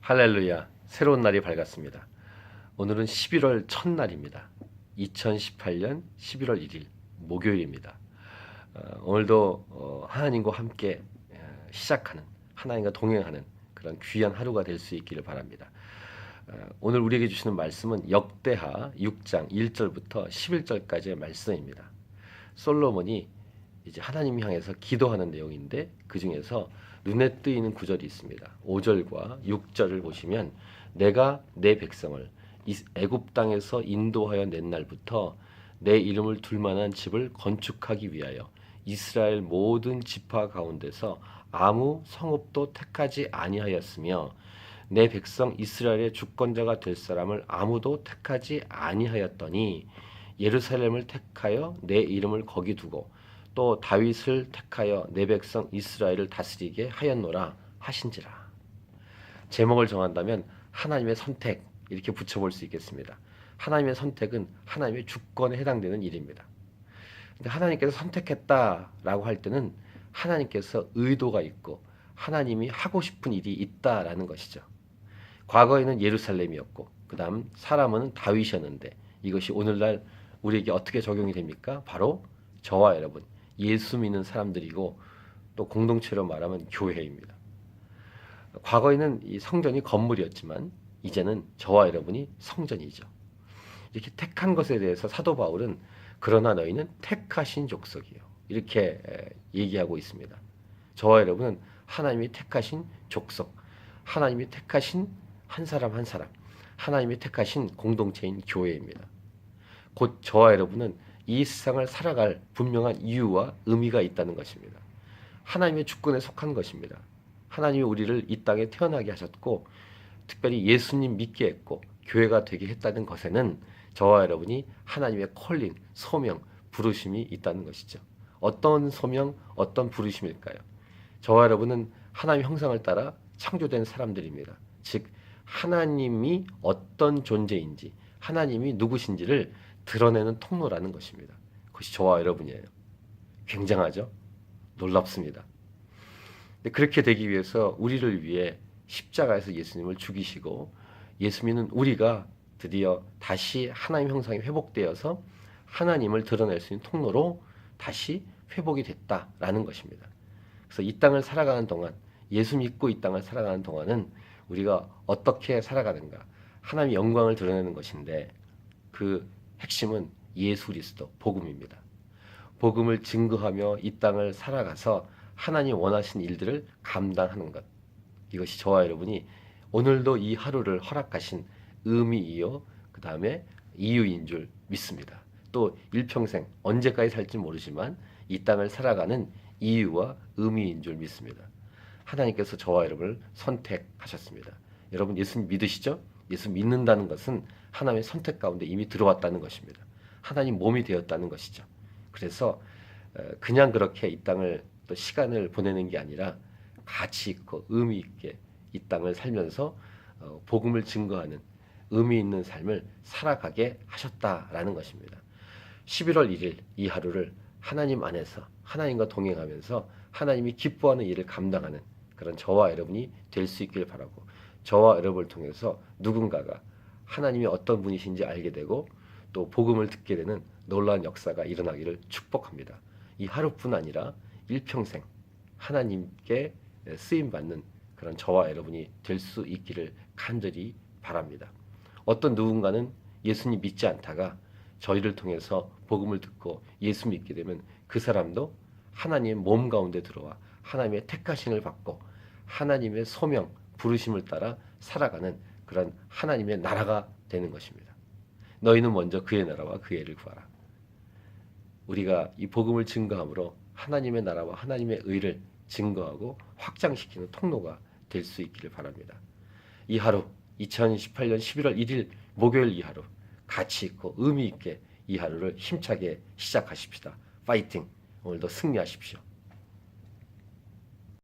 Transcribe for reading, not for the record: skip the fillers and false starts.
할렐루야, 새로운 날이 밝았습니다. 오늘은 11월 첫날입니다. 2018년 11월 1일 목요일입니다. 오늘도 하나님과 함께 시작하는, 하나님과 동행하는 그런 귀한 하루가 될 수 있기를 바랍니다. 오늘 우리에게 주시는 말씀은 역대하 6장 1절부터 11절까지의 말씀입니다. 솔로몬이 이제 하나님 향해서 기도하는 내용인데 그 중에서 눈에 띄는 구절이 있습니다. 5절과 6절을 보시면 내가 내 백성을 애굽 땅에서 인도하여 낸 날부터 내 이름을 둘 만한 집을 건축하기 위하여 이스라엘 모든 지파 가운데서 아무 성읍도 택하지 아니하였으며 내 백성 이스라엘의 주권자가 될 사람을 아무도 택하지 아니하였더니 예루살렘을 택하여 내 이름을 거기 두고 또 다윗을 택하여 내 백성 이스라엘을 다스리게 하였노라 하신지라. 제목을 정한다면 하나님의 선택 이렇게 붙여볼 수 있겠습니다. 하나님의 선택은 하나님의 주권에 해당되는 일입니다. 근데 하나님께서 선택했다라고 할 때는 하나님께서 의도가 있고 하나님이 하고 싶은 일이 있다라는 것이죠. 과거에는 예루살렘이었고 그 다음 사람은 다윗이었는데 이것이 오늘날 우리에게 어떻게 적용이 됩니까? 바로 저와 여러분 예수 믿는 사람들이고 또 공동체로 말하면 교회입니다. 과거에는 이 성전이 건물이었지만 이제는 저와 여러분이 성전이죠. 이렇게 택한 것에 대해서 사도 바울은 그러나 너희는 택하신 족속이요 이렇게 얘기하고 있습니다. 저와 여러분은 하나님이 택하신 족속, 하나님이 택하신 한 사람 한 사람, 하나님이 택하신 공동체인 교회입니다. 곧 저와 여러분은 이 세상을 살아갈 분명한 이유와 의미가 있다는 것입니다. 하나님의 주권에 속한 것입니다. 하나님이 우리를 이 땅에 태어나게 하셨고 특별히 예수님 믿게 했고 교회가 되게 했다는 것에는 저와 여러분이 하나님의 콜링, 소명, 부르심이 있다는 것이죠. 어떤 소명, 어떤 부르심일까요? 저와 여러분은 하나님의 형상을 따라 창조된 사람들입니다. 즉 하나님이 어떤 존재인지, 하나님이 누구신지를 드러내는 통로라는 것입니다. 그것이 저와 여러분이에요. 굉장하죠? 놀랍습니다. 그렇게 되기 위해서 우리를 위해 십자가에서 예수님을 죽이시고 예수 믿는 우리가 드디어 다시 하나님 형상이 회복되어서 하나님을 드러낼 수 있는 통로로 다시 회복이 됐다라는 것입니다. 그래서 이 땅을 살아가는 동안 예수 믿고 이 땅을 살아가는 동안은 우리가 어떻게 살아가는가 하나님의 영광을 드러내는 것인데 그 핵심은 예수 그리스도 복음입니다. 복음을 증거하며 이 땅을 살아가서 하나님 원하신 일들을 감당하는 것. 이것이 저와 여러분이 오늘도 이 하루를 허락하신 의미이요 그 다음에 이유인 줄 믿습니다. 또 일평생 언제까지 살지 모르지만 이 땅을 살아가는 이유와 의미인 줄 믿습니다. 하나님께서 저와 여러분을 선택하셨습니다. 여러분 예수 믿으시죠? 예수 믿는다는 것은 하나님의 선택 가운데 이미 들어왔다는 것입니다. 하나님 몸이 되었다는 것이죠. 그래서 그냥 그렇게 이 땅을 또 시간을 보내는 게 아니라 가치 있고 의미 있게 이 땅을 살면서 복음을 증거하는 의미 있는 삶을 살아가게 하셨다라는 것입니다. 11월 1일 이 하루를 하나님 안에서 하나님과 동행하면서 하나님이 기뻐하는 일을 감당하는 그런 저와 여러분이 될 수 있길 바라고 저와 여러분을 통해서 누군가가 하나님이 어떤 분이신지 알게 되고 또 복음을 듣게 되는 놀라운 역사가 일어나기를 축복합니다. 이 하루뿐 아니라 일평생 하나님께 쓰임받는 그런 저와 여러분이 될 수 있기를 간절히 바랍니다. 어떤 누군가는 예수님 믿지 않다가 저희를 통해서 복음을 듣고 예수 믿게 되면 그 사람도 하나님의 몸 가운데 들어와 하나님의 택하심을 받고 하나님의 소명, 부르심을 따라 살아가는 그런 하나님의 나라가 되는 것입니다. 너희는 먼저 그의 나라와 그의 의를 구하라. 우리가 이 복음을 증거함으로 하나님의 나라와 하나님의 의를 증거하고 확장시키는 통로가 될 수 있기를 바랍니다. 이 하루 2018년 11월 1일 목요일 이 하루 가치 있고 의미 있게 이 하루를 힘차게 시작하십시다. 파이팅! 오늘도 승리하십시오.